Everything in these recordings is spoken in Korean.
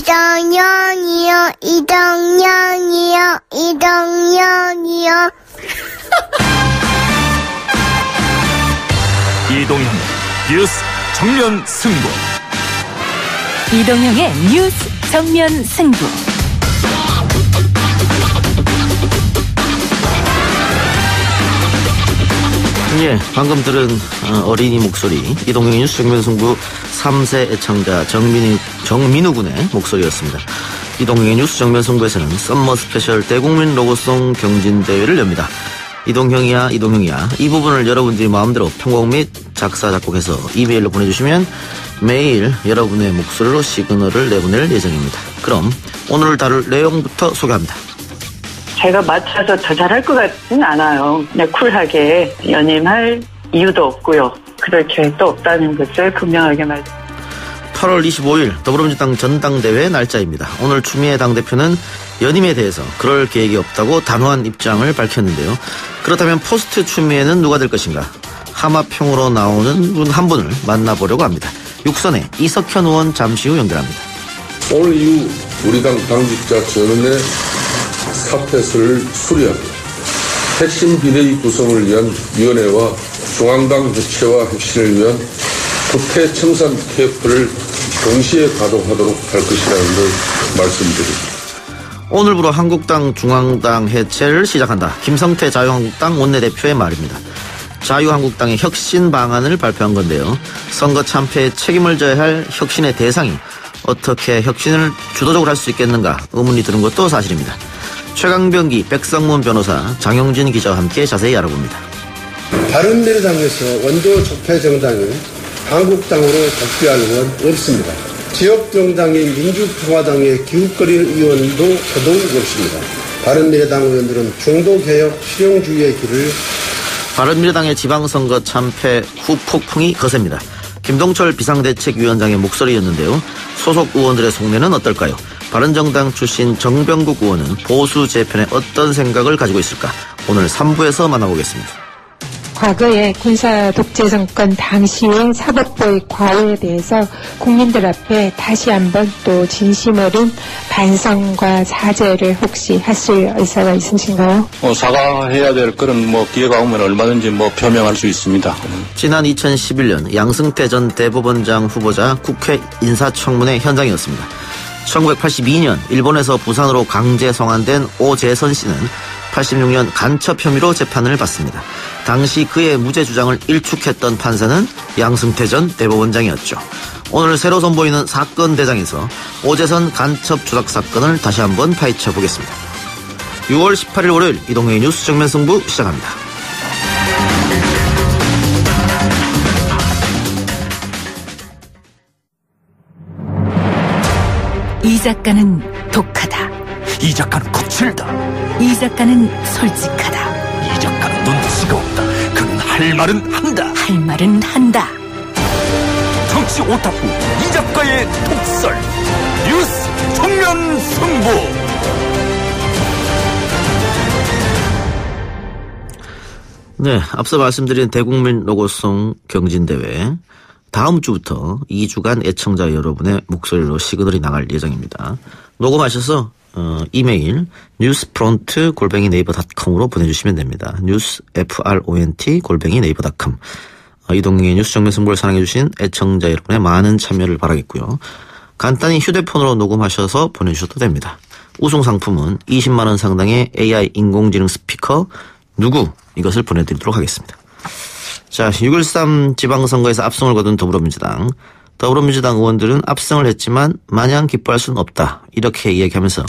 이동영이요, 이동영이요, 이동영이요. 이동형 뉴스 정면 승부. 이동형의 뉴스 정면 승부. 예, 방금 들은 어린이 목소리, 이동형의 뉴스 정면 승부 3세 애청자 정민우 군의 목소리였습니다. 이동형의 뉴스 정면 승부에서는 썸머 스페셜 대국민 로고송 경진대회를 엽니다. 이동형이야 이 부분을 여러분들이 마음대로 편곡 및 작사 작곡해서 이메일로 보내주시면 매일 여러분의 목소리로 시그널을 내보낼 예정입니다. 그럼 오늘 다룰 내용부터 소개합니다. 제가 맡아서 더 잘할 것 같지는 않아요. 그냥 쿨하게 연임할 이유도 없고요. 그럴 계획도 없다는 것을 분명하게 말합니다. 8월 25일 더불어민주당 전당대회 날짜입니다. 오늘 추미애 당대표는 연임에 대해서 그럴 계획이 없다고 단호한 입장을 밝혔는데요. 그렇다면 포스트 추미애는 누가 될 것인가? 하마평으로 나오는 분 한 분을 만나보려고 합니다. 육선의 이석현 의원 잠시 후 연결합니다. 오늘 이후 우리 당 당직자 전원의 사퇴서를 수리합니다. 핵심 비대위 구성을 위한 위원회와 중앙당 해체와 혁신을 위한 국회 청산 TF를 동시에 가동하도록 할 것이라는 걸 말씀드립니다. 오늘부로 한국당 중앙당 해체를 시작한다. 김성태 자유한국당 원내대표의 말입니다. 자유한국당의 혁신 방안을 발표한 건데요. 선거 참패에 책임을 져야 할 혁신의 대상이 어떻게 혁신을 주도적으로 할 수 있겠는가 의문이 드는 것도 사실입니다. 최강병기, 백성문 변호사, 장영진 기자와 함께 자세히 알아봅니다. 바른미래당에서 원조 적폐 정당인 한국당으로 복귀할 의원 없습니다. 지역정당인 민주평화당의 기웃거리는 의원도 더더욱 없습니다. 바른미래당 의원들은 중도개혁 실용주의의 길을. 바른미래당의 지방선거 참패 후 폭풍이 거셉니다. 김동철 비상대책위원장의 목소리였는데요. 소속 의원들의 속내는 어떨까요? 바른정당 출신 정병국 의원은 보수 재편에 어떤 생각을 가지고 있을까? 오늘 3부에서 만나보겠습니다. 과거의 군사 독재 정권 당시의 사법부의 과오에 대해서 국민들 앞에 다시 한번 또 진심 어린 반성과 사죄를 혹시 하실 의사가 있으신가요? 사과해야 될 거는 기회가 오면 얼마든지 표명할 수 있습니다. 지난 2011년 양승태 전 대법원장 후보자 국회 인사청문회 현장이었습니다. 1982년 일본에서 부산으로 강제 송환된 오재선 씨는 86년 간첩 혐의로 재판을 받습니다. 당시 그의 무죄 주장을 일축했던 판사는 양승태 전 대법원장이었죠. 오늘 새로 선보이는 사건 대장에서 오재선 간첩 조작 사건을 다시 한번 파헤쳐 보겠습니다. 6월 18일 월요일 이동형의 뉴스 정면 승부 시작합니다. 이 작가는 독하다. 이 작가는 거칠다. 이 작가는 솔직하다. 이 작가는 눈치가 없다. 그는 할 말은 한다. 할 말은 한다. 정치 오타쿠 이 작가의 독설. 뉴스 정면 승부. 네, 앞서 말씀드린 대국민 로고송 경진대회 다음 주부터 2주간 애청자 여러분의 목소리로 시그널이 나갈 예정입니다. 녹음하셔서 이메일 newsfront@naver.com으로 보내주시면 됩니다. newsfront@naver.com. 이동형의 뉴스 정면 승부를 사랑해주신 애청자 여러분의 많은 참여를 바라겠고요. 간단히 휴대폰으로 녹음하셔서 보내주셔도 됩니다. 우승 상품은 20만 원 상당의 AI 인공지능 스피커 누구 이것을 보내드리도록 하겠습니다. 자, 6.13 지방선거에서 압승을 거둔 더불어민주당 의원들은 압승을 했지만 마냥 기뻐할 수는 없다 이렇게 이야기하면서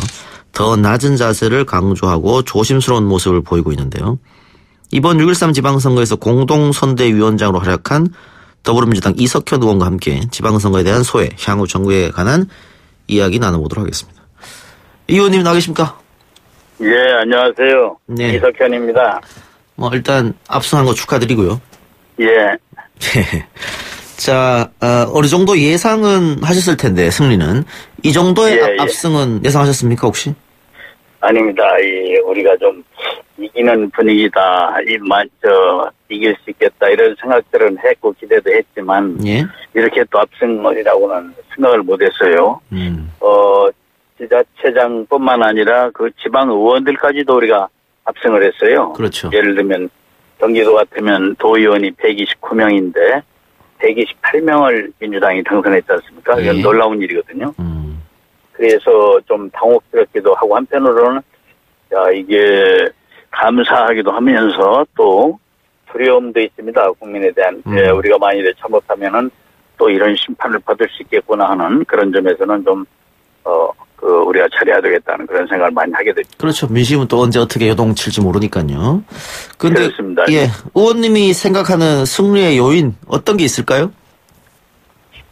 더 낮은 자세를 강조하고 조심스러운 모습을 보이고 있는데요. 이번 6.13 지방선거에서 공동선대위원장으로 활약한 더불어민주당 이석현 의원과 함께 지방선거에 대한 소회, 향후 정부에 관한 이야기 나눠보도록 하겠습니다. 이 의원님 나와 계십니까? 예, 안녕하세요. 네. 이석현입니다. 일단 압승한 거 축하드리고요. 예. 네. 자, 어느 정도 예상은 하셨을 텐데, 승리는. 이 정도의 압승은 예상하셨습니까, 혹시? 아닙니다. 우리가 좀 이기는 분위기다. 이길 수 있겠다. 이런 생각들은 했고 기대도 했지만 예. 이렇게 또 압승이라고는 생각을 못했어요. 지자체장뿐만 아니라 그 지방 의원들까지도 우리가 압승을 했어요. 그렇죠. 예를 들면 경기도 같으면 도의원이 129명인데 128명을 민주당이 당선했지 않습니까? 이건 예. 놀라운 일이거든요. 그래서 좀 당혹스럽기도 하고 한편으로는 이게 감사하기도 하면서 또 두려움도 있습니다. 국민에 대한 우리가 만일에 잘못하면은 또 이런 심판을 받을 수 있겠구나 하는 그런 점에서는 좀 우리가 잘해야 되겠다는 그런 생각을 많이 하게 됩니다. 그렇죠. 민심은 또 언제 어떻게 요동칠지 모르니까요. 근데 그렇습니다. 예, 의원님이 생각하는 승리의 요인 어떤 게 있을까요?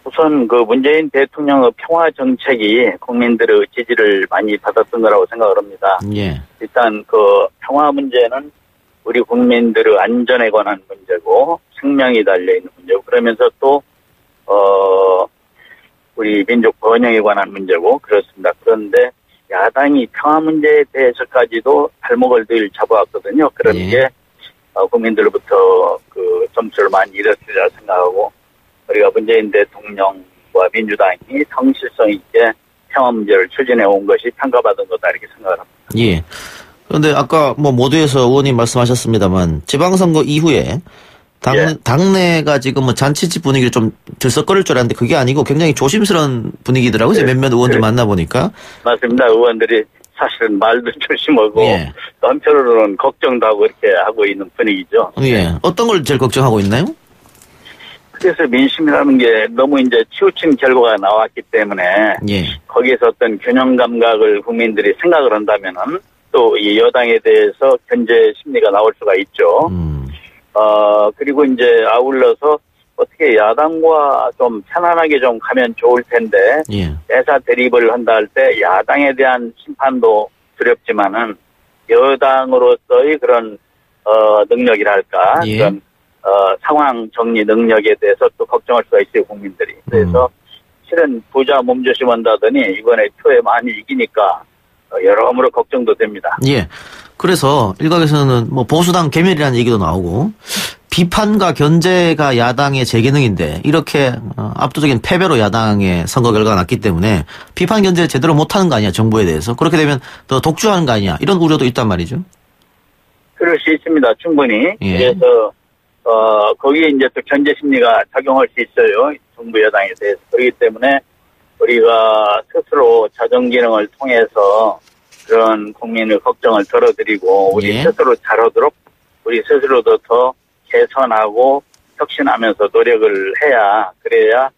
우선 그 문재인 대통령의 평화 정책이 국민들의 지지를 많이 받았던 거라고 생각을 합니다. 예. 일단 그 평화 문제는 우리 국민들의 안전에 관한 문제고 생명이 달려 있는 문제고 그러면서 또 우리 민족 번영에 관한 문제고 그렇습니다. 그런데 야당이 평화 문제에 대해서까지도 발목을 늘 잡아왔거든요. 그런 예. 게 국민들로부터 그 점수를 많이 잃었으리라 생각하고 우리가 문재인 대통령과 민주당이 성실성 있게 평화 문제를 추진해 온 것이 평가받은 거다 이렇게 생각을 합니다. 예. 그런데 아까 뭐 모두에서 의원님 말씀하셨습니다만 지방선거 이후에 당내가 지금 뭐 잔치집 분위기를 좀 들썩거릴 줄 알았는데 그게 아니고 굉장히 조심스러운 분위기더라고요. 네. 몇몇 의원들 만나보니까. 맞습니다. 의원들이 사실은 말도 조심하고 예. 또 한편으로는 걱정도 하고 이렇게 하고 있는 분위기죠. 예. 어떤 걸 제일 걱정하고 있나요? 그래서 민심이라는 게 너무 이제 치우친 결과가 나왔기 때문에 예. 거기에서 어떤 균형 감각을 국민들이 생각을 한다면은 또 이 여당에 대해서 견제 심리가 나올 수가 있죠. 그리고 이제 아울러서 어떻게 야당과 좀 편안하게 좀 가면 좋을 텐데 예. 대사 대립을 한다 할 때 야당에 대한 심판도 두렵지만은 여당으로서의 그런 능력이랄까 예. 그런 상황 정리 능력에 대해서 또 걱정할 수가 있어요 국민들이. 그래서 실은 부자 몸조심한다더니 이번에 표에 많이 이기니까 여러모로 걱정도 됩니다. 예. 그래서 일각에서는 뭐 보수당 괴멸이라는 얘기도 나오고 비판과 견제가 야당의 재기능인데 이렇게 압도적인 패배로 야당의 선거 결과가 났기 때문에 비판 견제를 제대로 못하는 거 아니야 정부에 대해서. 그렇게 되면 더 독주하는 거 아니야 이런 우려도 있단 말이죠. 그럴 수 있습니다 충분히. 예. 그래서 거기에 이제 또 견제 심리가 작용할 수 있어요 정부 여당에 대해서. 그렇기 때문에 우리가 스스로 자정 기능을 통해서 그런 국민의 걱정을 덜어드리고 우리 예. 스스로 잘하도록 우리 스스로도 더 개선하고 혁신하면서 노력을 해야 그래야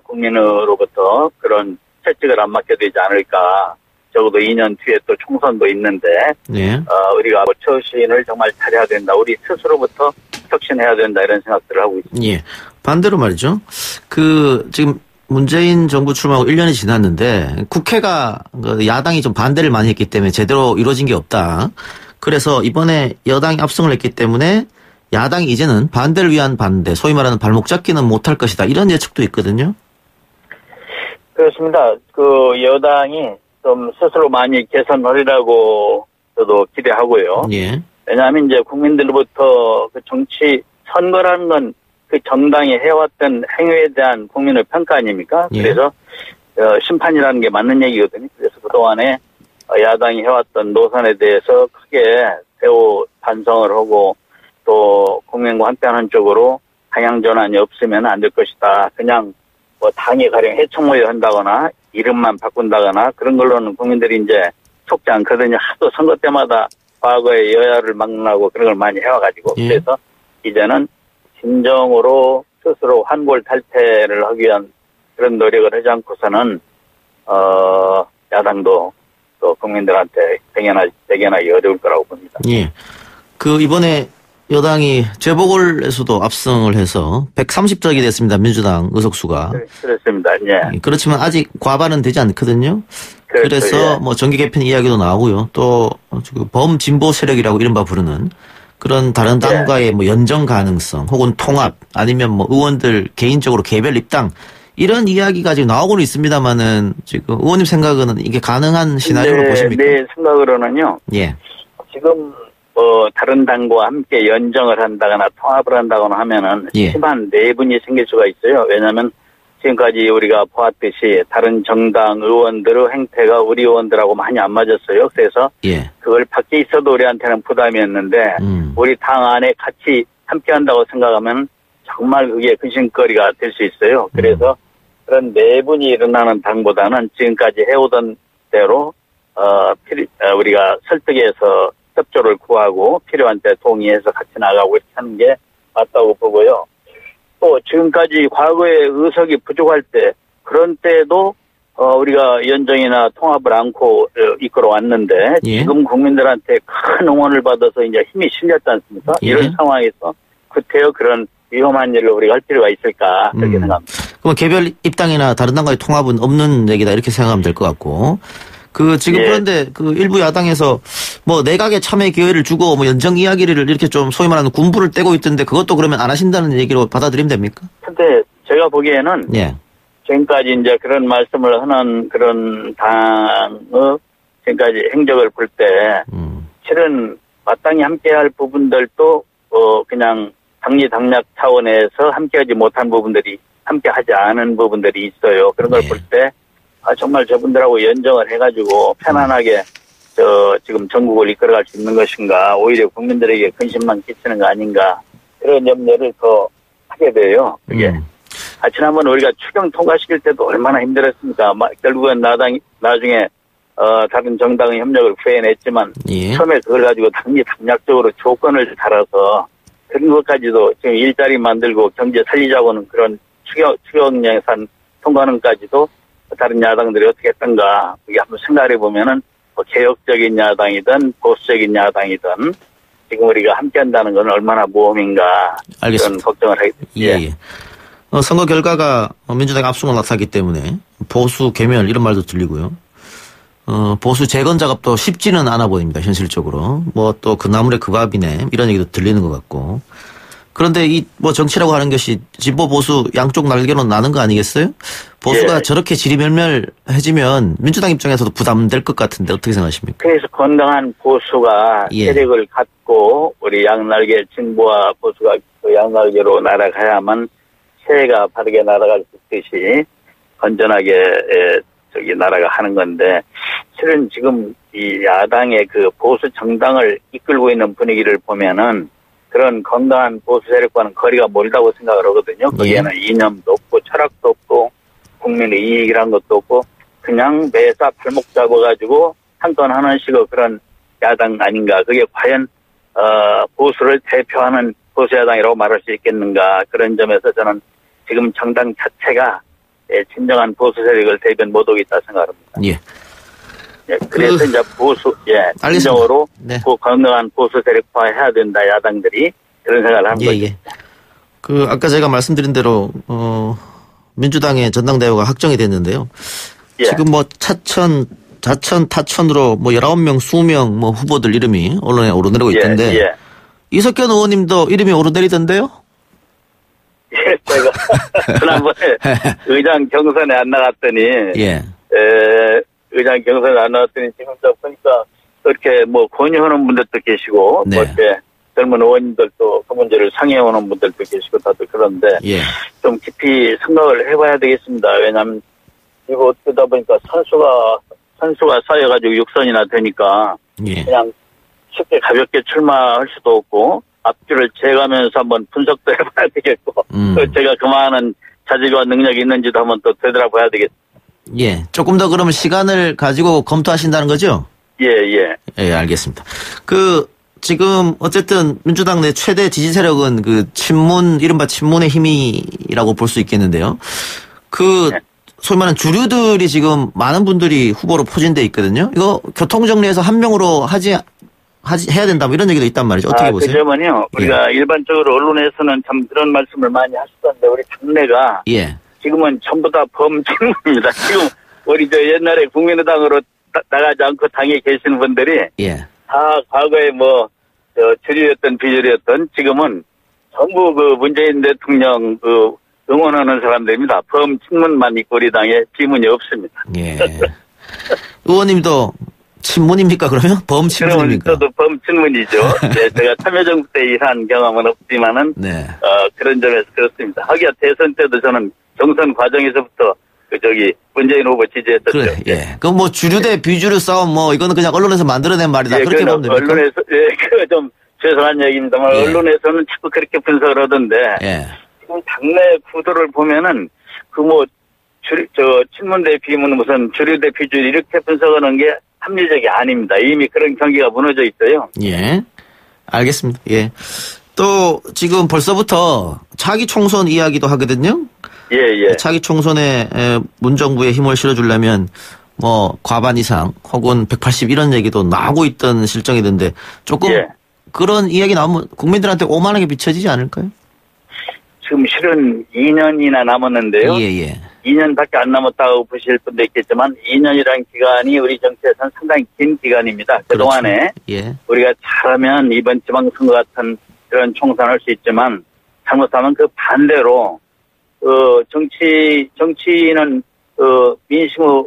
국민으로부터 그런 채찍을 안 맞게 되지 않을까. 적어도 2년 뒤에 또 총선도 있는데 예. 우리가 처신을 정말 잘해야 된다. 우리 스스로부터 혁신해야 된다 이런 생각들을 하고 있습니다. 예. 반대로 말이죠. 지금 문재인 정부 출마하고 1년이 지났는데 국회가 야당이 좀 반대를 많이 했기 때문에 제대로 이루어진 게 없다. 그래서 이번에 여당이 압승을 했기 때문에 야당이 이제는 반대를 위한 반대, 소위 말하는 발목 잡기는 못할 것이다. 이런 예측도 있거든요. 그렇습니다. 그 여당이 좀 스스로 많이 개선하리라고 저도 기대하고요. 예. 왜냐하면 이제 국민들로부터 그 정치 선거라는 건 그 정당이 해왔던 행위에 대한 국민의 평가 아닙니까? 예. 그래서 심판이라는 게 맞는 얘기거든요. 그래서 그동안에 야당이 해왔던 노선에 대해서 크게 배우 반성을 하고 또 국민과 함께하는 쪽으로 방향 전환이 없으면 안 될 것이다. 그냥 뭐 당이 가령 해청모여 한다거나 이름만 바꾼다거나 그런 걸로는 국민들이 이제 속지 않거든요. 하도 선거 때마다 과거에 여야를 막론하고 그런 걸 많이 해와가지고. 예. 그래서 이제는 진정으로 스스로 환골탈퇴를 하기 위한 그런 노력을 하지 않고서는 야당도 또 국민들한테 대견하기 어려울 거라고 봅니다. 예. 이번에 여당이 재보궐에서도 압승을 해서 130석이 됐습니다. 민주당 의석수가. 그렇습니다. 예. 그렇지만 아직 과반은 되지 않거든요. 그렇죠, 그래서 예. 뭐 정기 개편 이야기도 나오고요. 또 범진보 세력이라고 이른바 부르는 그런 다른 당과의 뭐 연정 가능성 혹은 통합 아니면 뭐 의원들 개인적으로 개별 입당 이런 이야기가 지금 나오고는 있습니다만은 지금 의원님 생각은 이게 가능한 시나리오로 보십니까? 네, 생각으로는요. 예. 지금 다른 당과 함께 연정을 한다거나 통합을 한다거나 하면은 심한 내분이 생길 수가 있어요. 왜냐하면 지금까지 우리가 보았듯이 다른 정당 의원들의 행태가 우리 의원들하고 많이 안 맞았어요. 그래서 그걸 밖에 있어도 우리한테는 부담이었는데 우리 당 안에 같이 함께 한다고 생각하면 정말 그게 근심거리가 될 수 있어요. 그래서 그런 내분이 일어나는 당보다는 지금까지 해오던 대로 우리가 설득해서 협조를 구하고 필요한 때 동의해서 같이 나가고 이렇게 하는 게 맞다고 보고요. 또 지금까지 과거에 의석이 부족할 때 그런 때도 우리가 연정이나 통합을 않고 이끌어 왔는데 지금 국민들한테 큰 응원을 받아서 이제 힘이 실렸지 않습니까? 이런 상황에서 구태여 그런 위험한 일을 우리가 할 필요가 있을까 그렇게 생각합니다. 그럼 개별 입당이나 다른 당과의 통합은 없는 얘기다 이렇게 생각하면 될 것 같고. 지금 그런데 일부 야당에서 뭐 내각에 참여 기회를 주고 뭐 연정 이야기를 이렇게 좀 소위 말하는 군부를 떼고 있던데 그것도 그러면 안 하신다는 얘기로 받아들이면 됩니까? 근데 제가 보기에는 지금까지 이제 그런 말씀을 하는 그런 당의 지금까지 행적을 볼 때 실은 마땅히 함께할 부분들도 그냥 당리당략 차원에서 함께하지 못한 부분들이 함께하지 않은 부분들이 있어요. 그런 걸 볼 때 정말 저분들하고 연정을 해가지고 편안하게 지금 전국을 이끌어갈 수 있는 것인가 오히려 국민들에게 근심만 끼치는 거 아닌가 그런 염려를 더 하게 돼요. 그게 지난번 우리가 추경 통과시킬 때도 얼마나 힘들었습니까? 결국은 나중에 다른 정당의 협력을 구해냈지만 처음에 그걸 가지고 당리당략적으로 조건을 달아서 그런 것까지도 지금 일자리 만들고 경제 살리자고는 그런 추경 예산 통과는까지도 다른 야당들이 어떻게 했던가 이게 한번 생각해 보면은 뭐 개혁적인 야당이든 보수적인 야당이든 지금 우리가 함께한다는 건 얼마나 모험인가 알겠습니다. 그런 걱정을 하게 됩니다. 선거 결과가 민주당이 압승을 나타났기 때문에 보수 개멸 이런 말도 들리고요. 보수 재건 작업도 쉽지는 않아 보입니다. 현실적으로 뭐 또 그 나물에 그 밥이네 이런 얘기도 들리는 것 같고. 그런데 뭐 정치라고 하는 것이 진보 보수 양쪽 날개로 나는 거 아니겠어요? 보수가 저렇게 지리멸멸해지면 민주당 입장에서도 부담될 것 같은데 어떻게 생각하십니까? 그래서 건강한 보수가 세력을 갖고 우리 양날개 진보와 보수가 그 양날개로 날아가야만 새해가 바르게 날아갈 수 있듯이 건전하게 나라가 하는 건데 실은 지금 이 야당의 그 보수 정당을 이끌고 있는 분위기를 보면은 그런 건강한 보수 세력과는 거리가 멀다고 생각을 하거든요. 거기에는 이념도 없고 철학도 없고 국민의 이익이란 것도 없고 그냥 매사 발목 잡아가지고 한 건 하는 식의 그런 야당 아닌가. 그게 과연 보수를 대표하는 보수야당이라고 말할 수 있겠는가. 그런 점에서 저는 지금 정당 자체가 진정한 보수 세력을 대변 못하고 있다 생각합니다. 그래서 이제 진정으로 건강한 보수 세력화 해야 된다, 야당들이. 그런 생각을 한 거죠. 아까 제가 말씀드린 대로, 민주당의 전당대회가 확정이 됐는데요. 지금 뭐 자천, 타천으로 뭐 19명, 20명 뭐 후보들 이름이 언론에 오르내리고 있던데. 이석현 의원님도 이름이 오르내리던데요? 제가 지난번에 의장 경선에 안 나갔더니, 의장 경선에 안 나왔더니 지금 저 보니까 그렇게 뭐 권유하는 분들도 계시고 뭐 이렇게 젊은 의원님들도 그 문제를 상의해오는 분들도 계시고 다들 그런데 좀 깊이 생각을 해봐야 되겠습니다. 왜냐하면 이거 어쩌다 보니까 선수가 쌓여가지고 6선이나 되니까 그냥 쉽게 가볍게 출마할 수도 없고 앞줄을 재가면서 한번 분석도 해봐야 되겠고 또 제가 그만한 자질과 능력이 있는지도 한번 또 되돌아봐야 되겠습니다. 조금 더 그러면 시간을 가지고 검토하신다는 거죠? 알겠습니다. 지금 어쨌든 민주당 내 최대 지지 세력은 이른바 친문의 힘이라고 볼 수 있겠는데요. 소위 말하는 주류들이 지금 많은 분들이 후보로 포진돼 있거든요. 이거 교통정리해서 한 명으로 해야 된다, 뭐 이런 얘기도 있단 말이죠. 어떻게 보세요? 그 점은요, 우리가 일반적으로 언론에서는 참 그런 말씀을 많이 하시던데, 우리 당내가 지금은 전부 다 범친문입니다. 지금 우리 옛날에 국민의당으로 나가지 않고 당에 계시는 분들이 다 과거에 뭐 주류였던 비주류였던 지금은 전부 문재인 대통령 응원하는 사람들입니다. 범친문만 있고 우리 당에 비문이 없습니다. 의원님도 친문입니까 그러면? 범친문입니까? 그러면 저도 범친문이죠. 네, 제가 참여정부 때 일한 경험은 없지만은 네. 그런 점에서 그렇습니다. 하기야 대선 때도 저는 경선 과정에서부터 문재인 후보 지지했었죠. 그래, 예. 그럼 뭐 주류 대 비주류 싸움 뭐 이거는 그냥 언론에서 만들어낸 말이다. 예, 그렇게 보면 됩니까? 언론에서 그거 좀 죄송한 얘기입니다만 예. 언론에서는 자꾸 그렇게 분석을 하던데 예. 지금 당내 구도를 보면은 친문 대 비문 무슨 주류 대 비주류 이렇게 분석하는 게 합리적이 아닙니다. 이미 그런 경기가 무너져 있어요. 예. 알겠습니다. 예. 또 지금 벌써부터 차기 총선 이야기도 하거든요. 예. 차기 총선에 문정부에 힘을 실어주려면 뭐 과반 이상 혹은 180 이런 얘기도 나오고 있던 실정이던데 조금 예. 그런 이야기 나오면 국민들한테 오만하게 비춰지지 않을까요? 지금 실은 2년이나 남았는데요. 예. 2년밖에 안 남았다고 보실 분도 있겠지만 2년이라는 기간이 우리 정치에서는 상당히 긴 기간입니다. 그동안에 예. 우리가 잘하면 이번 지방선거 같은 그런 총선을 할 수 있지만 잘못하면 그 반대로 정치인은 민심의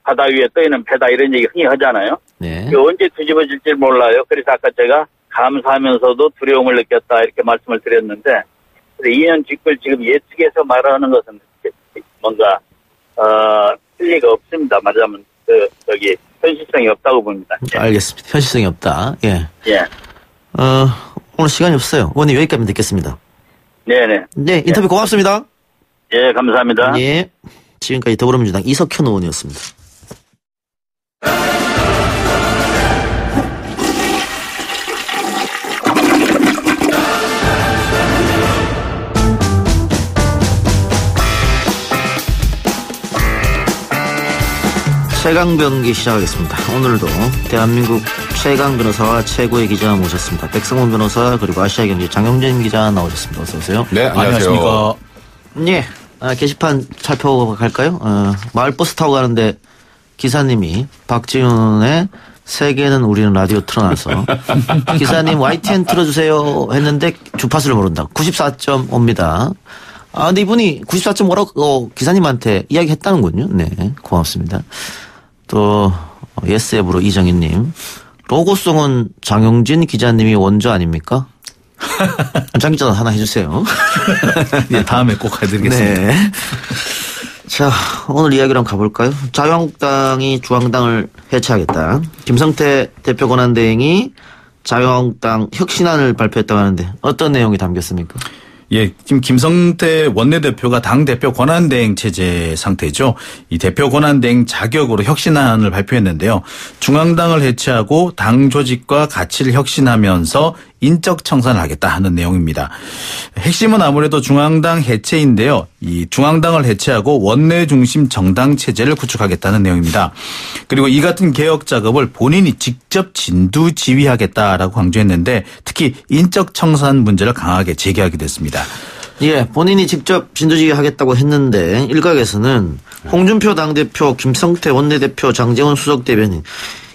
바다 위에 떠있는 배다 이런 얘기 흔히 하잖아요. 네. 언제 뒤집어질지 몰라요. 그래서 아까 제가 감사하면서도 두려움을 느꼈다 이렇게 말씀을 드렸는데 2년 뒤걸 지금 예측해서 말하는 것은 뭔가 틀리가 없습니다. 말하자면 현실성이 없다고 봅니다. 예. 알겠습니다. 현실성이 없다. 예. 예. 오늘 시간이 없어요. 의원님 여기까지 듣겠습니다. 네네. 네, 인터뷰 고맙습니다. 예, 감사합니다. 예. 지금까지 더불어민주당 이석현 의원이었습니다. 최강 변기 시작하겠습니다. 오늘도 대한민국 최강 변호사와 최고의 기자 모셨습니다. 백성원 변호사 그리고 아시아경제 장영진 기자 나오셨습니다. 어서 오세요. 네, 안녕하십니까. 예, 게시판 살펴갈까요? 마을버스 타고 가는데 기사님이 박지훈의 세계는 우리는 라디오 틀어놔서 기사님 YTN 틀어주세요 했는데 주파수를 모른다. 94.5입니다. 근데 이분이 94.5라고 기사님한테 이야기했다는군요. 네, 고맙습니다. 또 예스앱으로 이정희님, 로고송은 장영진 기자님이 원조 아닙니까? 장 기자 하나 해주세요. 예, 다음에 꼭 해드리겠습니다. 네. 자, 오늘 이야기로 한번 가볼까요? 자유한국당이 중앙당을 해체하겠다. 김성태 대표 권한대행이 자유한국당 혁신안을 발표했다고 하는데 어떤 내용이 담겼습니까? 예, 지금 김성태 원내대표가 당대표 권한대행 체제 상태죠. 이 대표 권한대행 자격으로 혁신안을 발표했는데요. 중앙당을 해체하고 당 조직과 가치를 혁신하면서 인적 청산을 하겠다 하는 내용입니다. 핵심은 아무래도 중앙당 해체인데요. 이 중앙당을 해체하고 원내 중심 정당 체제를 구축하겠다는 내용입니다. 그리고 이 같은 개혁 작업을 본인이 직접 진두지휘하겠다라고 강조했는데 특히 인적 청산 문제를 강하게 제기하기도 했습니다. 예, 본인이 직접 진두지휘하겠다고 했는데 일각에서는 홍준표 당대표, 김성태 원내대표, 장제원 수석대변인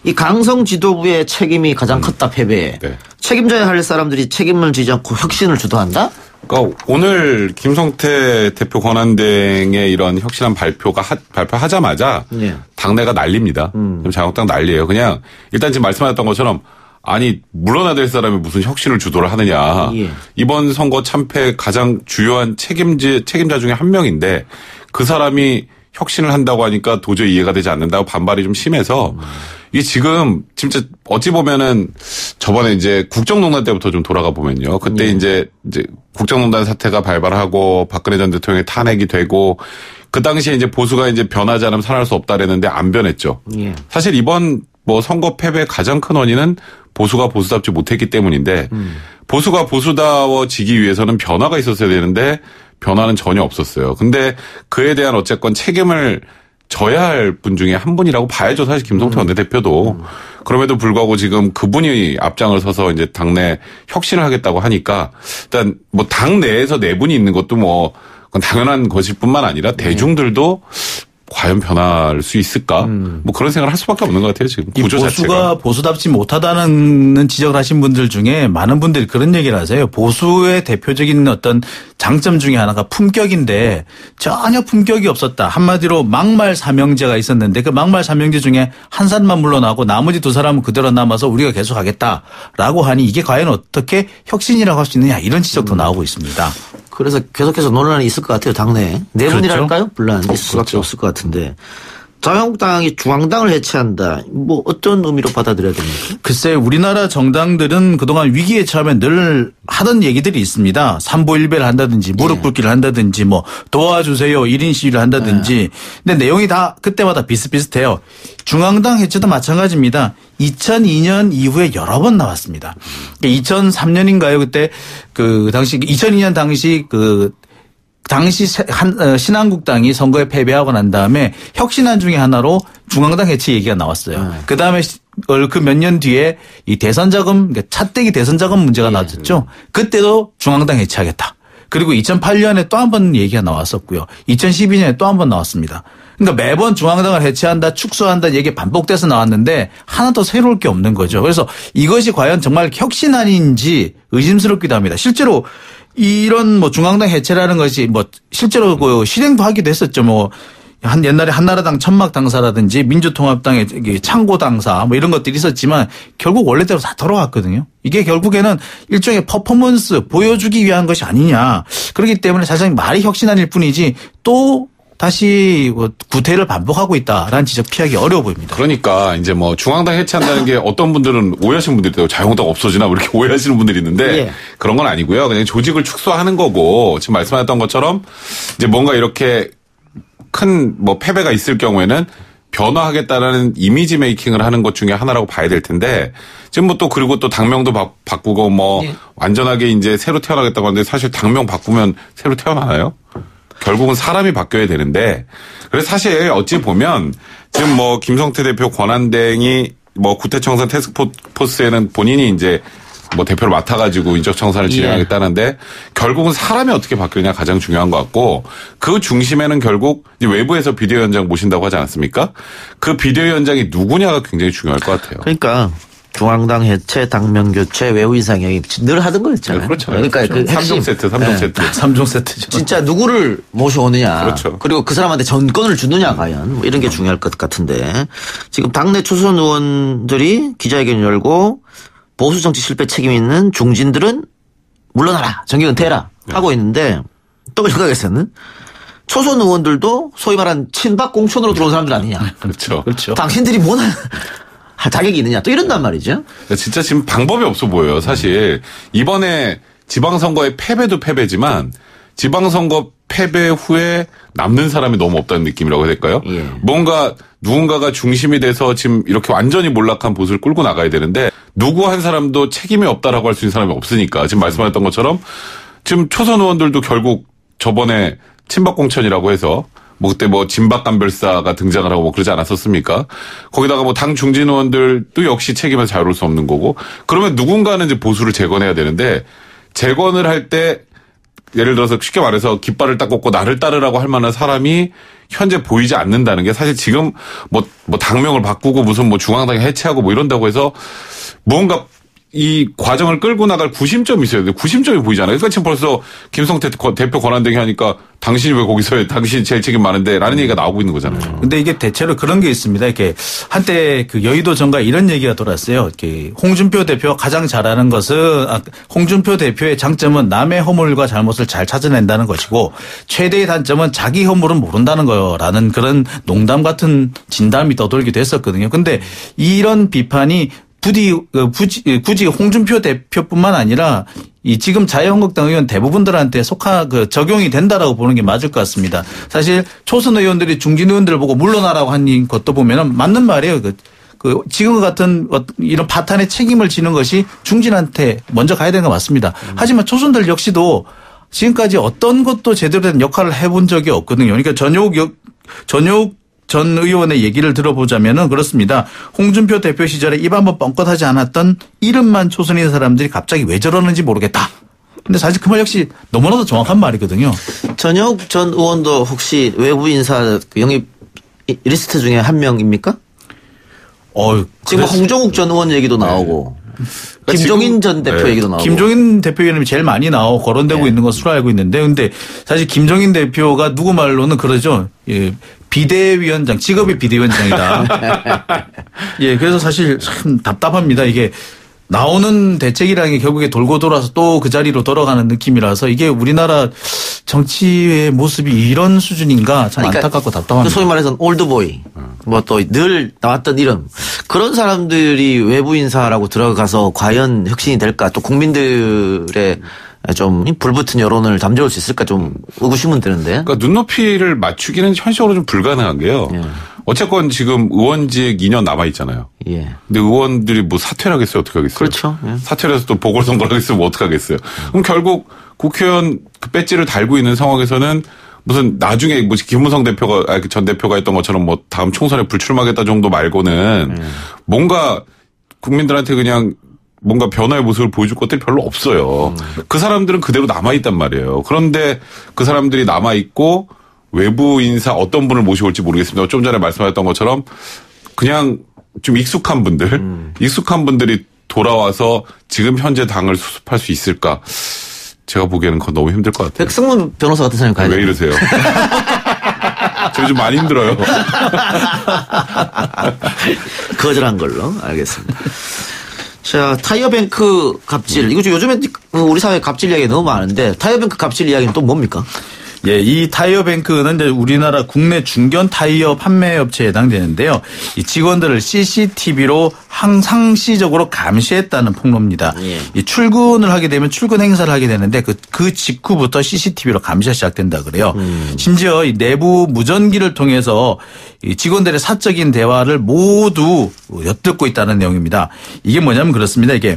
이 강성 지도부의 책임이 가장 컸다 패배에. 네. 책임져야 할 사람들이 책임을 지지 않고 혁신을 주도한다? 그러니까 오늘 김성태 대표 권한대행의 이런 혁신안 발표하자마자 예. 당내가 난립니다. 자유한국당 난리예요. 그냥 일단 지금 말씀하셨던 것처럼 아니 물러나야 될 사람이 무슨 혁신을 주도를 하느냐. 예. 이번 선거 참패 가장 주요한 책임자 중에 한 명인데 그 사람이 혁신을 한다고 하니까 도저히 이해가 되지 않는다고 반발이 좀 심해서 이게 지금 진짜 어찌 보면은 저번에 이제 국정농단 때부터 좀 돌아가 보면요. 그때 이제 국정농단 사태가 발발하고 박근혜 전 대통령이 탄핵이 되고 그 당시에 이제 보수가 이제 변하지 않으면 살아날 수 없다 그랬는데 안 변했죠. 예. 사실 이번 선거 패배의 가장 큰 원인은 보수가 보수답지 못했기 때문인데 보수가 보수다워지기 위해서는 변화가 있었어야 되는데 변화는 전혀 없었어요. 근데 그에 대한 어쨌건 책임을 져야 할 분 중에 한 분이라고 봐야죠. 사실 김성태 원내대표도. 그럼에도 불구하고 지금 그분이 앞장을 서서 이제 당내 혁신을 하겠다고 하니까 일단 당 내에서 네 분이 있는 것도 그건 당연한 것일 뿐만 아니라 대중들도 과연 변할 수 있을까? 뭐 그런 생각을 할 수밖에 없는 것 같아요. 지금 구조 보수가 자체가. 보수답지 못하다는 지적을 하신 분들 중에 많은 분들이 그런 얘기를 하세요. 보수의 대표적인 어떤 장점 중에 하나가 품격인데 전혀 품격이 없었다. 한마디로 막말 삼형제가 있었는데 그 막말 삼형제 중에 한 사람만 물러나고 나머지 두 사람은 그대로 남아서 우리가 계속하겠다라고 하니 이게 과연 어떻게 혁신이라고 할 수 있느냐 이런 지적도 나오고 있습니다. 그래서 계속해서 논란이 있을 것 같아요. 당내에. 내분이랄까요? 물론 있을 수밖에 없을 것 같은데. 자유한국당이 중앙당을 해체한다. 뭐 어떤 의미로 받아들여야 됩니까? 글쎄 우리나라 정당들은 그동안 위기에 처하면 늘 하던 얘기들이 있습니다. 삼보일배를 한다든지 무릎 꿇기를 한다든지 뭐 도와주세요 1인 시위를 한다든지. 근데 내용이 다 그때마다 비슷비슷해요. 중앙당 해체도 마찬가지입니다. 2002년 이후에 여러 번 나왔습니다. 2003년인가요? 그때 그 당시 2002년 당시 신한국당이 선거에 패배하고 난 다음에 혁신안 중에 하나로 중앙당 해체 얘기가 나왔어요. 그 다음에 그 몇 년 뒤에 이 대선 자금, 그러니까 차떼기 대선 자금 문제가 나왔죠. 그때도 중앙당 해체하겠다. 그리고 2008년에 또 한 번 얘기가 나왔었고요. 2012년에 또 한 번 나왔습니다. 그러니까 매번 중앙당을 해체한다, 축소한다 얘기 반복돼서 나왔는데 하나도 새로울 게 없는 거죠. 그래서 이것이 과연 정말 혁신안인지 의심스럽기도 합니다. 실제로 이런 뭐 중앙당 해체라는 것이 뭐 실제로 그 실행도 하기도 했었죠. 뭐 옛날에 한나라당 천막 당사라든지 민주통합당의 창고 당사 뭐 이런 것들이 있었지만 결국 원래대로 다 돌아왔거든요. 이게 결국에는 일종의 퍼포먼스 보여주기 위한 것이 아니냐. 그렇기 때문에 사실 말이 혁신안일 뿐이지 또 다시 구태를 반복하고 있다라는 지적 피하기 어려워 보입니다. 그러니까 이제 뭐 중앙당 해체한다는 게 어떤 분들은 오해하시는 분들이 있다고 자유한국당 없어지나 뭐 이렇게 오해하시는 분들이 있는데 그런 건 아니고요. 그냥 조직을 축소하는 거고 지금 말씀하셨던 것처럼 이제 뭔가 이렇게 큰 뭐 패배가 있을 경우에는 변화하겠다라는 이미지 메이킹을 하는 것 중에 하나라고 봐야 될 텐데 지금 뭐 또 그리고 또 당명도 바꾸고 뭐 완전하게 이제 새로 태어나겠다고 하는데 사실 당명 바꾸면 새로 태어나나요? 결국은 사람이 바뀌어야 되는데 그래서 사실 어찌 보면 지금 뭐 김성태 대표 권한대행이 뭐 구태청산 태스크포스에는 본인이 이제 뭐 대표를 맡아가지고 인적청산을 진행하겠다는데 결국은 사람이 어떻게 바뀌느냐 가장 중요한 것 같고 그 중심에는 결국 이제 외부에서 비대위원장 모신다고 하지 않았습니까? 그 비대위원장이 누구냐가 굉장히 중요할 것 같아요. 그러니까 중앙당 해체, 당명 교체, 외부 인상 얘기 늘 하던 거였잖아요. 네, 그렇죠. 그러니까 그 핵심 3종 세트. 3종 세트죠. 진짜 누구를 모셔오느냐. 그렇죠. 그리고 그 사람한테 전권을 주느냐 과연 뭐 이런 게 중요할 것 같은데 지금 당내 초선 의원들이 기자회견 열고 보수 정치 실패 책임 있는 중진들은 물러나라. 정계 은퇴해라. 하고 있는데 또 일각에서는 초선 의원들도 소위 말한 친박 공천으로 들어온 사람들 아니냐. 그렇죠. 당신들이 뭐나 할 자격이 있느냐 또 이런단 말이죠. 진짜 지금 방법이 없어 보여요. 사실 이번에 지방선거의 패배도 패배지만 지방선거 패배 후에 남는 사람이 너무 없다는 느낌이라고 해야 될까요? 뭔가 누군가가 중심이 돼서 지금 이렇게 완전히 몰락한 보수를 끌고 나가야 되는데 누구 한 사람도 책임이 없다라고 할 수 있는 사람이 없으니까 지금 말씀하셨던 것처럼 지금 초선 의원들도 결국 저번에 친박공천이라고 해서 뭐 그때 뭐 진박감별사가 등장을 하고 뭐 그러지 않았었습니까? 거기다가 뭐 당 중진 의원들도 역시 책임에서 자유로울 수 없는 거고 그러면 누군가는 이제 보수를 재건해야 되는데 재건을 할 때 예를 들어서 쉽게 말해서 깃발을 딱 꽂고 나를 따르라고 할 만한 사람이 현재 보이지 않는다는 게 사실 지금 뭐 당명을 바꾸고 무슨 뭐 중앙당이 해체하고 뭐 이런다고 해서 뭔가 이 과정을 끌고 나갈 구심점이 있어야 돼요. 구심점이 보이잖아요. 그러니까 지금 벌써 김성태 대표 권한대행이 하니까 당신이 왜 거기서 해? 당신이 제일 책임 많은데 라는 얘기가 나오고 있는 거잖아요. 근데 이게 대체로 그런 게 있습니다. 이렇게 한때 그 여의도 정가 이런 얘기가 돌았어요. 이렇게 홍준표 대표가 가장 잘하는 것은 홍준표 대표의 장점은 남의 허물과 잘못을 잘 찾아낸다는 것이고 최대의 단점은 자기 허물은 모른다는 거라는 그런 농담 같은 진담이 떠돌기도 했었거든요. 근데 이런 비판이 굳이 홍준표 대표뿐만 아니라 이 지금 자유한국당 의원 대부분들한테 적용이 된다라고 보는 게 맞을 것 같습니다. 사실 초선 의원들이 중진 의원들을 보고 물러나라고 한 것도 보면은 맞는 말이에요. 지금 같은 이런 파탄의 책임을 지는 것이 중진한테 먼저 가야 되는 거 맞습니다. 하지만 초선들 역시도 지금까지 어떤 것도 제대로 된 역할을 해본 적이 없거든요. 그러니까 전효 전 의원의 얘기를 들어보자면은 그렇습니다. 홍준표 대표 시절에 입 한번 뻥끗하지 않았던 이름만 초선인 사람들이 갑자기 왜 저러는지 모르겠다. 근데 사실 그 말 역시 너무나도 정확한 말이거든요. 전혁 전 의원도 혹시 외부 인사 영입 리스트 중에 한 명입니까? 지금 홍정욱 전 의원 얘기도 나오고. 김종인 전 대표 얘기도 나오고. 김종인 대표 이름이 제일 많이 나오고 거론되고 있는 것으로 알고 있는데, 근데 사실 김종인 대표가 누구 말로는 그러죠. 예, 비대위원장, 직업이 비대위원장이다. 예, 그래서 사실 참 답답합니다. 이게 나오는 대책이라는 게 결국에 돌고 돌아서 또 그 자리로 돌아가는 느낌이라서 이게 우리나라 정치의 모습이 이런 수준인가 참 안타깝고 답답합니다. 소위 말해서 올드보이, 뭐 또 늘 나왔던 이름, 그런 사람들이 외부 인사라고 들어가서 과연 혁신이 될까, 또 국민들의 좀 불붙은 여론을 잠재울 수 있을까 좀 의구심은 드는데. 그러니까 눈높이를 맞추기는 현실적으로 좀 불가능한 게요. 어쨌건 지금 의원직 2년 남아 있잖아요. 예. 근데 의원들이 뭐 사퇴를 하겠어요? 어떻게 하겠어요? 그렇죠. 예. 사퇴를 해서 또 보궐선거를 하겠으면 뭐 어떻게 하겠어요? 그럼 결국 국회의원 그 배지를 달고 있는 상황에서는 무슨 나중에 뭐 김무성 대표가, 전 대표가 했던 것처럼 뭐 다음 총선에 불출마하겠다 정도 말고는 뭔가 국민들한테 그냥 뭔가 변화의 모습을 보여줄 것들이 별로 없어요. 그 사람들은 그대로 남아있단 말이에요. 그런데 그 사람들이 남아있고 외부 인사 어떤 분을 모셔올지 모르겠습니다. 좀 전에 말씀하셨던 것처럼 그냥 좀 익숙한 분들, 익숙한 분들이 돌아와서 지금 현재 당을 수습할 수 있을까? 제가 보기에는 그건 너무 힘들 것 같아요. 백승문 변호사 같은 사람이 가야 돼요. 왜 이러세요? 저 요즘 많이 힘들어요. 거절한 걸로 알겠습니다. 자, 타이어뱅크 갑질. 이거 요즘에 우리 사회 갑질 이야기가 너무 많은데 타이어뱅크 갑질 이야기는 또 뭡니까? 예, 이 타이어뱅크는 이제 우리나라 국내 중견 타이어 판매 업체에 해당되는데요. 이 직원들을 CCTV로 상시적으로 감시했다는 폭로입니다. 예. 이 출근을 하게 되면 출근 행사를 하게 되는데 그 직후부터 CCTV로 감시가 시작된다 그래요. 심지어 이 내부 무전기를 통해서 이 직원들의 사적인 대화를 모두 엿듣고 있다는 내용입니다. 이게 뭐냐면 그렇습니다. 이게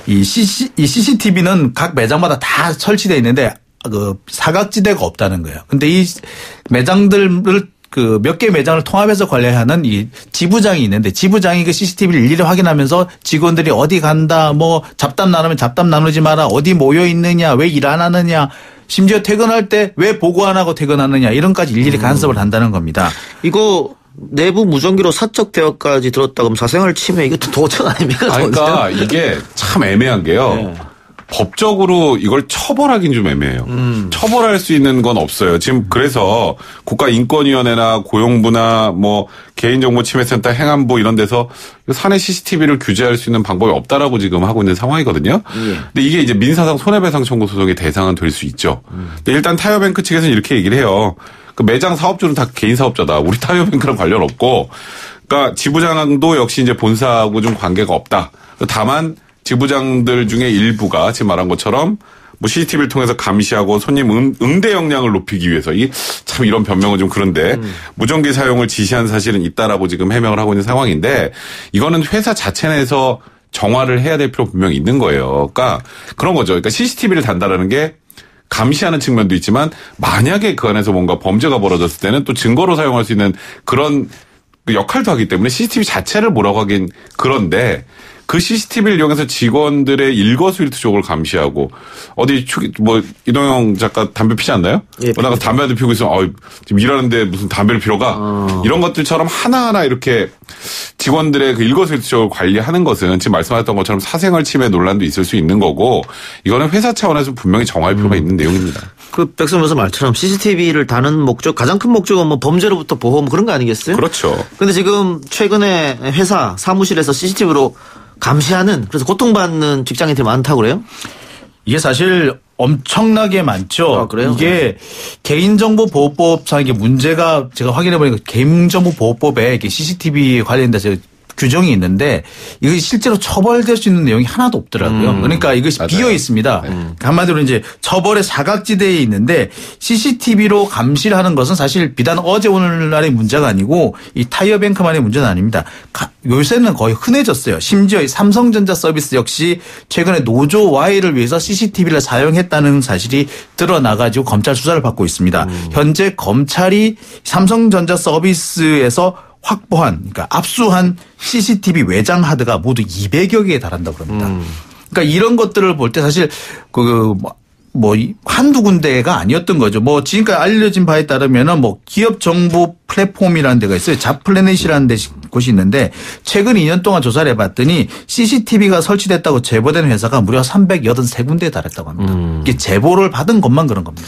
이 CCTV는 각 매장마다 다 설치되어 있는데 그 사각지대가 없다는 거예요. 근데 이 매장들을 그 몇 개 매장을 통합해서 관리하는 이 지부장이 있는데 지부장이 그 CCTV를 일일이 확인하면서 직원들이 어디 간다, 뭐 잡담 나누면 잡담 나누지 마라, 어디 모여 있느냐, 왜 일 안 하느냐, 심지어 퇴근할 때 왜 보고 안 하고 퇴근하느냐 이런까지 일일이 간섭을 한다는 겁니다. 이거 내부 무전기로 사적 대화까지 들었다 그러면 사생활 침해 이것도 도전 아닙니까? 그러니까 이게 참 애매한 게요. 네. 법적으로 이걸 처벌하기는 좀 애매해요. 처벌할 수 있는 건 없어요. 지금 그래서 국가인권위원회나 고용부나 뭐 개인정보침해센터 행안부 이런 데서 사내 CCTV를 규제할 수 있는 방법이 없다라고 지금 하고 있는 상황이거든요. 근데 이게 이제 민사상 손해배상 청구 소송의 대상은 될 수 있죠. 근데 일단 타이어뱅크 측에서는 이렇게 얘기를 해요. 그 매장 사업주는 다 개인 사업자다. 우리 타이어뱅크랑 관련 없고, 그러니까 지부장도 역시 이제 본사하고 좀 관계가 없다. 다만 지부장들 중에 일부가 지금 말한 것처럼 뭐 CCTV를 통해서 감시하고 손님 응대 역량을 높이기 위해서 참 이런 변명은 좀 그런데 무전기 사용을 지시한 사실은 있다라고 지금 해명을 하고 있는 상황인데 이거는 회사 자체 내에서 정화를 해야 될 필요 분명히 있는 거예요. 그러니까 그런 거죠. 그러니까 CCTV를 단다라는 게 감시하는 측면도 있지만 만약에 그 안에서 뭔가 범죄가 벌어졌을 때는 또 증거로 사용할 수 있는 그런 역할도 하기 때문에 CCTV 자체를 뭐라고 하긴 그런데 그 CCTV를 이용해서 직원들의 일거수일투족을 감시하고 어디 뭐 이동영 작가 담배 피지 않나요? 예, 나가서 담배도 피우고 있으면 지금 일하는데 무슨 담배를 피러 가? 이런 것들처럼 하나하나 이렇게 직원들의 그 일거수일투족을 관리하는 것은 지금 말씀하셨던 것처럼 사생활 침해 논란도 있을 수 있는 거고 이거는 회사 차원에서 분명히 정할 필요가 있는 내용입니다. 그 백승 변호사 말처럼 CCTV를 다는 목적, 가장 큰 목적은 뭐 범죄로부터 보호 뭐 그런 거 아니겠어요? 그렇죠. 근데 지금 최근에 회사 사무실에서 CCTV로 감시하는, 그래서 고통받는 직장인들이 많다고 그래요? 이게 사실 엄청나게 많죠. 아, 그래요? 이게 개인정보보호법상 이게 문제가 제가 확인해 보니까 개인정보보호법에 이게 CCTV 관련돼서 규정이 있는데 이것이 실제로 처벌될 수 있는 내용이 하나도 없더라고요. 그러니까 이것이 맞아요. 비어 있습니다. 한마디로 이제 처벌의 사각지대에 있는데 CCTV로 감시를 하는 것은 사실 비단 어제 오늘날의 문제가 아니고 이 타이어뱅크만의 문제는 아닙니다. 요새는 거의 흔해졌어요. 심지어 삼성전자 서비스 역시 최근에 노조 와해를 위해서 CCTV를 사용했다는 사실이 드러나가지고 검찰 수사를 받고 있습니다. 현재 검찰이 삼성전자 서비스에서 확보한, 그러니까 압수한 CCTV 외장 하드가 모두 200여 개에 달한다고 합니다. 그러니까 이런 것들을 볼 때 사실 한두 군데가 아니었던 거죠. 지금까지 알려진 바에 따르면은 기업 정보 플랫폼이라는 데가 있어요. 잡플래닛이라는 곳이 있는데 최근 2년 동안 조사를 해봤더니 CCTV가 설치됐다고 제보된 회사가 무려 383군데에 달했다고 합니다. 이게 제보를 받은 것만 그런 겁니다.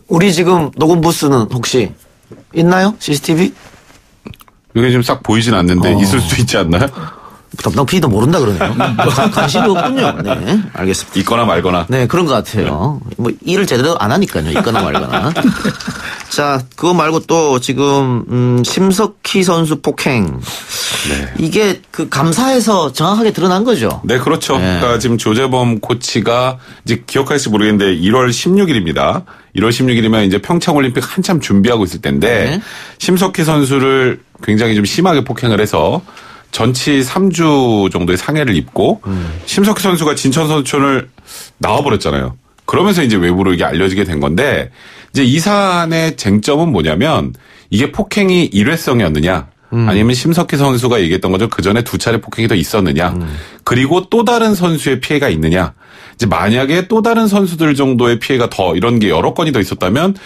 우리 지금 녹음 부스는 혹시 있나요? CCTV? 이게 지금 싹 보이진 않는데 있을 수 있지 않나요? 담당 PD도 모른다 그러네요. 관심이 없군요. 네, 알겠습니다. 있거나 말거나. 네, 그런 것 같아요. 일을 제대로 안 하니까요. 있거나 말거나. 자, 그거 말고 또 지금 심석희 선수 폭행. 네. 이게 감사에서 정확하게 드러난 거죠. 네, 그렇죠. 네. 그러니까 지금 조재범 코치가 이제 기억할지 모르겠는데 1월 16일입니다. 1월 16일이면 이제 평창올림픽 한참 준비하고 있을 때인데 네. 심석희 선수를 굉장히 좀 심하게 폭행을 해서 전치 3주 정도의 상해를 입고 심석희 선수가 진천 선수촌을 나와버렸잖아요. 그러면서 이제 외부로 이게 알려지게 된 건데 이제 이 사안의 쟁점은 뭐냐면 이게 폭행이 일회성이었느냐 아니면 심석희 선수가 얘기했던 거죠. 그 전에 2차례 폭행이 더 있었느냐 그리고 또 다른 선수의 피해가 있느냐 이제 만약에 또 다른 선수들 정도의 피해가 더 이런 게 여러 건이 더 있었다면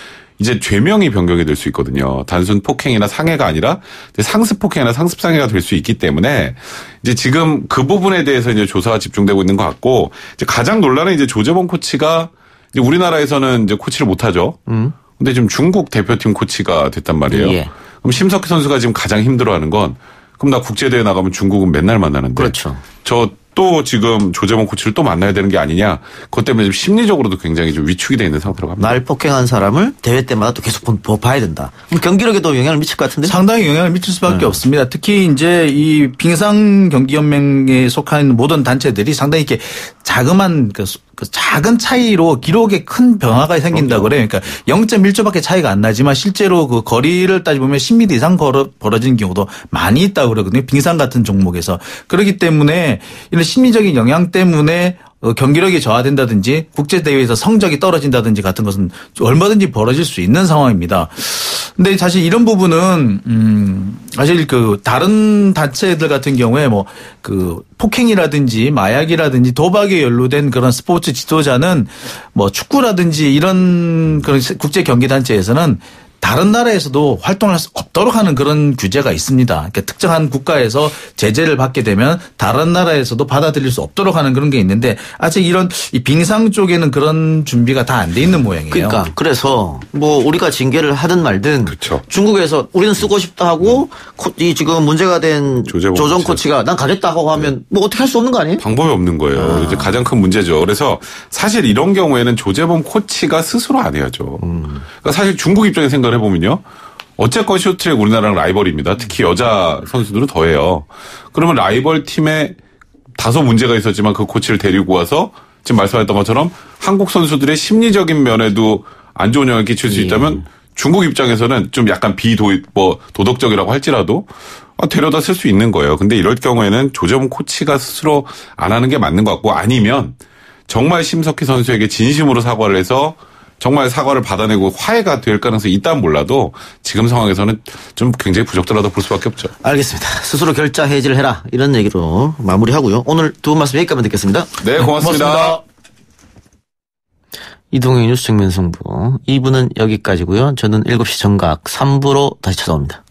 이제 죄명이 변경이 될 수 있거든요. 단순 폭행이나 상해가 아니라 상습 폭행이나 상습 상해가 될 수 있기 때문에 이제 지금 그 부분에 대해서 이제 조사가 집중되고 있는 것 같고 이제 가장 논란은 이제 조재범 코치가 이제 우리나라에서는 이제 코치를 못 하죠. 근데 지금 중국 대표팀 코치가 됐단 말이에요. 예. 그럼 심석희 선수가 지금 가장 힘들어하는 건 그럼 나 국제대회 나가면 중국은 맨날 만나는데. 그렇죠. 또 지금 조재범 코치를 또 만나야 되는 게 아니냐. 그것 때문에 심리적으로도 굉장히 좀 위축이 돼 있는 상태로 갑니다. 날 폭행한 사람을 대회 때마다 또 계속 봐야 된다. 그럼 경기력에도 영향을 미칠 것 같은데? 상당히 영향을 미칠 수밖에 없습니다. 특히 이제 이 빙상경기연맹에 속한 모든 단체들이 상당히 이렇게 자그만 작은 차이로 기록에 큰 변화가 생긴다 그래요. 그러니까 0.1초밖에 차이가 안 나지만 실제로 그 거리를 따지보면 10m 이상 벌어지는 경우도 많이 있다고 그러거든요. 빙상 같은 종목에서. 그렇기 때문에 이런 심리적인 영향 때문에 경기력이 저하된다든지 국제대회에서 성적이 떨어진다든지 같은 것은 얼마든지 벌어질 수 있는 상황입니다. 근데 사실 이런 부분은 사실 다른 단체들 같은 경우에 폭행이라든지 마약이라든지 도박에 연루된 그런 스포츠 지도자는 축구라든지 이런 그런 국제 경기 단체에서는 다른 나라에서도 활동할 수 없도록 하는 그런 규제가 있습니다. 그러니까 특정한 국가에서 제재를 받게 되면 다른 나라에서도 받아들일 수 없도록 하는 그런 게 있는데 아직 이 빙상 쪽에는 그런 준비가 다 안 돼 있는 모양이에요. 그러니까 그래서 우리가 징계를 하든 말든 그렇죠. 중국에서 우리는 쓰고 싶다 하고 이 지금 문제가 된 조정 코치가 난 가겠다고 하면 어떻게 할 수 없는 거 아니에요? 방법이 없는 거예요. 이제 가장 큰 문제죠. 그래서 사실 이런 경우에는 조재범 코치가 스스로 안 해야죠. 그러니까 사실 중국 입장에 생각을 해보면요. 어쨌건 쇼트트랙 우리나라랑 라이벌입니다. 특히 여자 선수들은 더해요. 그러면 라이벌 팀에 다소 문제가 있었지만 그 코치를 데리고 와서 지금 말씀하셨던 것처럼 한국 선수들의 심리적인 면에도 안 좋은 영향을 끼칠 수 있다면 중국 입장에서는 좀 약간 도덕적이라고 할지라도 데려다 쓸 수 있는 거예요. 근데 이럴 경우에는 조재범 코치가 스스로 안 하는 게 맞는 것 같고 아니면 정말 심석희 선수에게 진심으로 사과를 해서 정말 사과를 받아내고 화해가 될 가능성이 있다면 몰라도 지금 상황에서는 좀 굉장히 부적절하다고 볼 수밖에 없죠. 알겠습니다. 스스로 결자 해지를 해라 이런 얘기로 마무리하고요. 오늘 두 분 말씀 여기까지만 듣겠습니다. 네, 고맙습니다. 이동형 뉴스 정면승부 2부는 여기까지고요. 저는 7시 정각 3부로 다시 찾아옵니다.